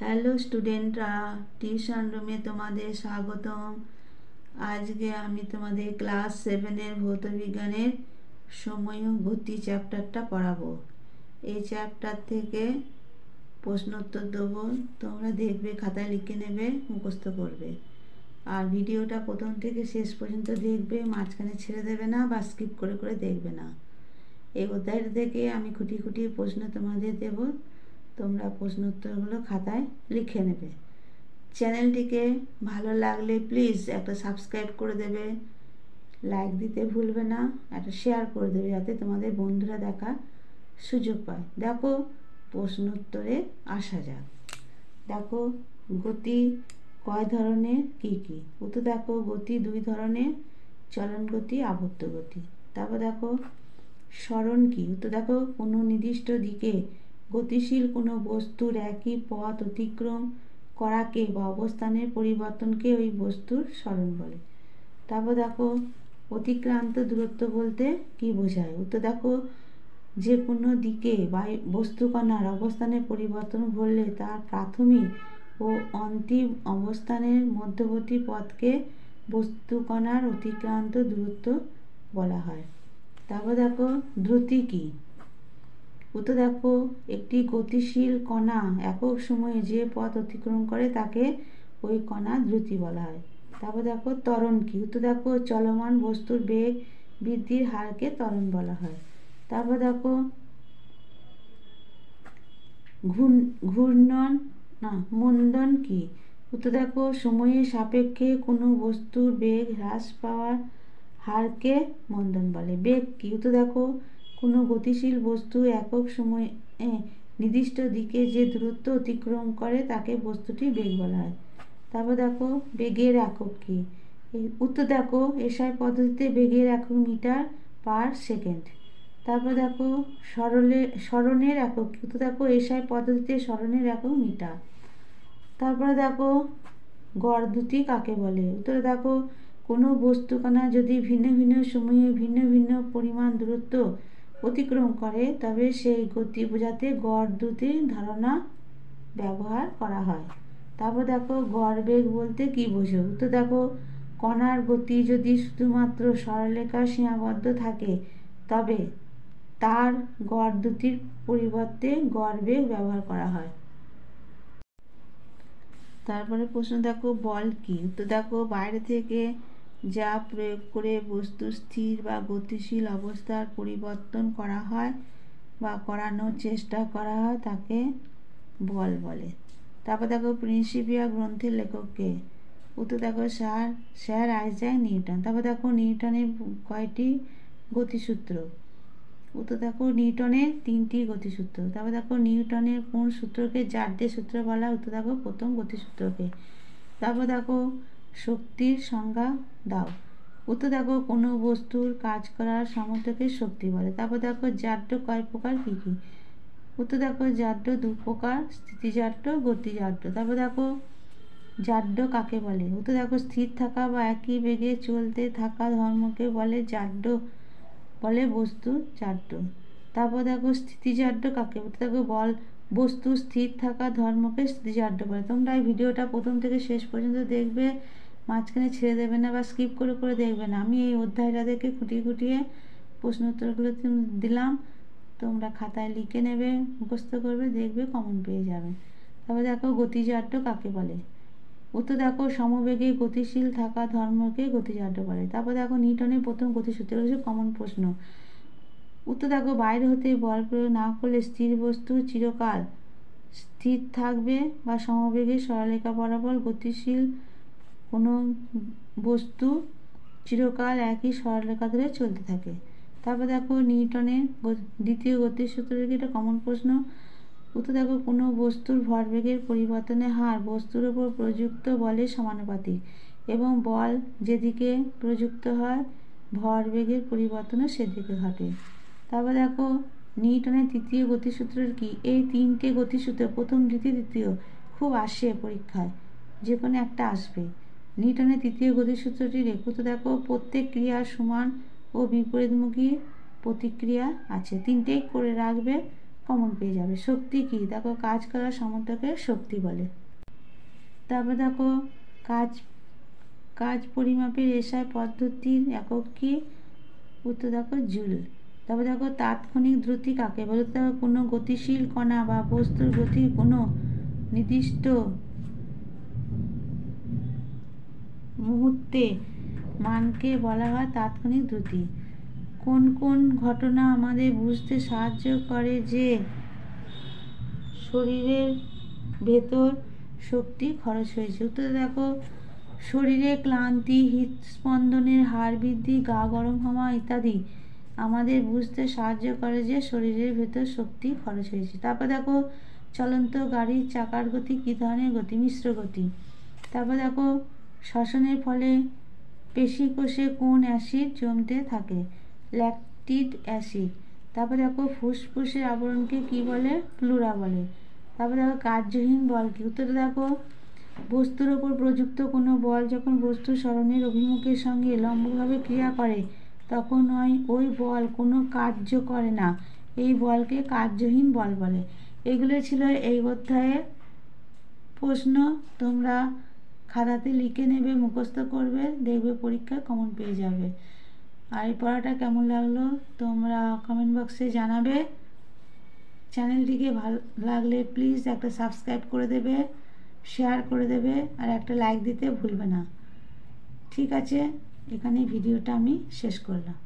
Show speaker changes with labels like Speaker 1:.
Speaker 1: Hello স্টুডেন্টরা, tuition রুমে তোমাদের স্বাগতম। আজকে আমি তোমাদের ক্লাস 7-এর ভৌতবিজ্ঞানের সময় ও গতি চ্যাপ্টারটা পড়াবো। এই চ্যাপ্টার থেকে প্রশ্নোত্তর দেবো, তোমরা দেখবে, খাতায় লিখে নেবে, মুখস্থ করবে। আর ভিডিওটা প্রথম থেকে শেষ পর্যন্ত দেখবে, মাঝখানে ছেড়ে দেবে না বা স্কিপ করে করে দেখবে না। এই অধ্যায়টা থেকে আমি খুঁটি খুঁটি প্রশ্ন তোমাদের দেব, তোমরা প্রশ্ন উত্তরগুলো খাতায় লিখে নেবে। চ্যানেলটিকে ভালো লাগলে প্লিজ একটা সাবস্ক্রাইব করে দেবে, লাইক দিতে ভুলবে না, একটা শেয়ার করে দেবে যাতে তোমাদের বন্ধুরা দেখার সুযোগ পায়। দেখো প্রশ্ন উত্তরে আসা যাক। দেখো গতি কয় ধরনের, কি কি? উত্তর দেখো গতি দুই ধরনের, চলন গতি, আবর্ত গতি। তারপর দেখো সরণ কি? উত্তর দেখো কোনো নির্দিষ্ট দিকে গতিশীল কোনো বস্তুর একই পথ অতিক্রম করাকে বা অবস্থানের পরিবর্তনকে ওই বস্তুর সরণ বলে। তারপর দেখো অতিক্রান্ত দূরত্ব বলতে কি বোঝায়? উত্তর দেখো যে কোনো দিকে বা বস্তুকণার অবস্থানের পরিবর্তন ঘটলে তার প্রাথমিক ও অন্তিম অবস্থানের মধ্যবর্তী পথকে বস্তুকণার অতিক্রান্ত দূরত্ব বলা হয়। তারপর দেখো দ্রুতি কি? উত্তর দেখো একটি গতিশীল কণা একক সময়ে যে পথ অতিক্রম করে তাকে ওই কণা দ্রুতি বলা হয়। তারপর দেখো ত্বরণ কি? উত্তর দেখো চলমান বস্তুর বেগ বৃদ্ধির হারকে ত্বরণ বলা হয়। তারপর দেখো ঘূর্ণন মন্দন কি? উত্তর দেখো সময়ের সাপেক্ষে কোনো বস্তুর বেগ হ্রাস পাওয়ার হারকে মন্দন বলে। বেগ কি? উত্তর দেখো কোনো গতিশীল বস্তু একক সময়ে নির্দিষ্ট দিকে যে দূরত্ব অতিক্রম করে তাকে বস্তুটি বেগ বলা হয়। তারপর দেখো বেগের একক কি? উত্তর দেখো এসআই পদ্ধতিতে বেগের একক মিটার পার সেকেন্ড। তারপর দেখো সরণের একক কি? উত্তর দেখো এসআই পদ্ধতিতে সরণের একক মিটার। তারপরে দেখো গড় দ্রুতি কাকে বলে? উত্তরে দেখো কোনো বস্তুকণা যদি ভিন্ন ভিন্ন সময়ে ভিন্ন ভিন্ন পরিমাণ দূরত্ব অতিক্রম করে তবে সেই গতি বোঝাতে গড় দ্রুতির ধারণা ব্যবহার করা হয়। তারপর দেখো গড় বেগ বলতে কি বোঝো? উত্তর দেখো কণার গতি যদি শুধুমাত্র সরলরেখায় সীমাবদ্ধ থাকে তবে তার গড় দ্রুতির পরিবর্তে গড় বেগ ব্যবহার করা হয়। তারপরে প্রশ্ন দেখো বল কি? উত্তর দেখো বাইরে থেকে যা প্রয়োগ করে বস্তু স্থির বা গতিশীল অবস্থার পরিবর্তন করা হয় বা করানোর চেষ্টা করা হয় তাকে বল বলে। তারপর দেখো প্রিন্সিপিয়া গ্রন্থের লেখককে? উত্তর দেখো স্যার আইজ্যাক নিউটন। তারপর দেখো নিউটনের কয়টি গতিসূত্র? উত্তর দেখো নিউটনের 3টি গতিসূত্র। তারপর দেখো নিউটনের কোন সূত্রকে জারদের সূত্র বলা? উত্তর দেখো প্রথম গতিসূত্রকে। তারপর দেখো শক্তির সংজ্ঞা দাও। উত্তর দেখো কোনো বস্তুর কাজ করার সামর্থ্যকে শক্তি বলে। তারপর দেখো জারদ কয় প্রকার, কি কি? উত্তর দেখো জারদ 2 প্রকার, স্থিতিজারদ, গতিজারদ। তারপর দেখো জারদ কাকে বলে? উত্তর দেখো স্থির থাকা বা একই বেগে চলতে থাকা ধর্মকে বলে জারদ, বলে বস্তু জারদ। তারপর দেখো স্থিতিজারদ কাকে? উত্তর দেখো বস্তু স্থির থাকা ধর্মকে স্থিতিজারদ বলে। তোমরা এই ভিডিওটা প্রথম থেকে শেষ পর্যন্ত দেখবে, মাঝখানে ছেড়ে দেবে না বা স্কিপ করে করে দেখবে না। আমি এই অধ্যায়টা থেকে খুঁটিয়ে খুঁটিয়ে প্রশ্ন উত্তরগুলো দিলাম, তোমরা খাতায় লিখে নেবে, মুখস্থ করবে, দেখবে কমন পেয়ে যাবে। তারপর দেখো গতিজারদ কাকে বলে? উত্তর দেখো সমবেগে গতিশীল থাকা ধর্মকে গতিজারদ বলে। তারপর দেখো নিউটনের প্রথম গতিসূত্র, হচ্ছে কমন প্রশ্ন। উত্তর দেখো বাইরে হতে বল প্রয়োগ না করলে স্থির বস্তু চিরকাল স্থির থাকবে বা সমবেগে সরলরেখা বরাবর গতিশীল কোনো বস্তু চিরকাল একই সরলরেখা ধরে চলতে থাকে। তারপর দেখো নিউটনের দ্বিতীয় গতিসূত্র, এটা কমন প্রশ্ন। উত্তর দেখো কোনো বস্তুর ভরবেগের পরিবর্তনের হার বস্তুর উপর প্রযুক্ত বলের সমানুপাতিক এবং বল যেদিকে প্রযুক্ত হয় ভরবেগের পরিবর্তনও সেদিকে ঘটে। তারপর দেখো নিউটনের তৃতীয় গতিসূত্রের কি? এই 3টে গতিসূত্র প্রথম, দ্বিতীয়, তৃতীয় খুব আসে পরীক্ষায়, যে কোনো একটা আসবে। নিউটনের তৃতীয় গতিসূত্রটি রেখো। তো দেখো প্রত্যেক ক্রিয়ার সমান ও বিপরীতমুখী প্রতিক্রিয়া আছে, 3টেই করে রাখবে, কমন পেয়ে যাবে। শক্তি কি, দেখো কাজ করার সামর্থ্যকে শক্তি বলে। তারপর দেখো কাজ কাজ পরিমাপের এসআই পদ্ধতির একক কি, উত্তর দেখো জুল। তারপর দেখো তাৎক্ষণিক দ্রুতি কাকে বলে, দেখো কোনো গতিশীল কণা বা বস্তুর গতির কোনো নির্দিষ্ট মুহূর্তে মানকে বলা হয় তাৎক্ষণিক দ্রুতি। কোন কোন ঘটনা আমাদের বুঝতে সাহায্য করে যে শরীরের ভেতর শক্তি খরচ হয়েছে, উত্তর দেখো শরীরে ক্লান্তি, হৃদস্পন্দনের হার বৃদ্ধি, গা গরম হওয়া ইত্যাদি আমাদের বুঝতে সাহায্য করে যে শরীরের ভেতর শক্তি খরচ হয়েছে। তারপর দেখো চলন্ত গাড়ির চাকার গতি কী ধরনের গতি, মিশ্র গতি। তারপর দেখো শ্বসনের ফলে পেশিকোষে কোন অ্যাসিড জমতে থাকে, ল্যাকটিক অ্যাসিড। তারপর দেখো ফুসফুসের আবরণকে কি বলে, প্লুরা বলে। তারপর দেখো কার্যহীন বল কি, উত্তরে দেখো বস্তুর ওপর প্রযুক্ত কোনো বল যখন বস্তুর সরণের অভিমুখের সঙ্গে লম্বভাবে ক্রিয়া করে তখন ওই বল কোনো কার্য করে না, এই বলকে কার্যহীন বল বলে। এগুলো ছিল এই অধ্যায়ের প্রশ্ন। তোমরা খাতাতে লিখে নেবে, মুখস্থ করবে, দেখবে পরীক্ষায় কমন পেয়ে যাবে। আর এই পড়াটা কেমন লাগলো তোমরা কমেন্ট বক্সে জানাবে। চ্যানেলটিকে ভালো লাগলে প্লিজ একটা সাবস্ক্রাইব করে দেবে, শেয়ার করে দেবে, আর একটা লাইক দিতে ভুলবে না। ঠিক আছে, এখানে ভিডিওটা আমি শেষ করলাম।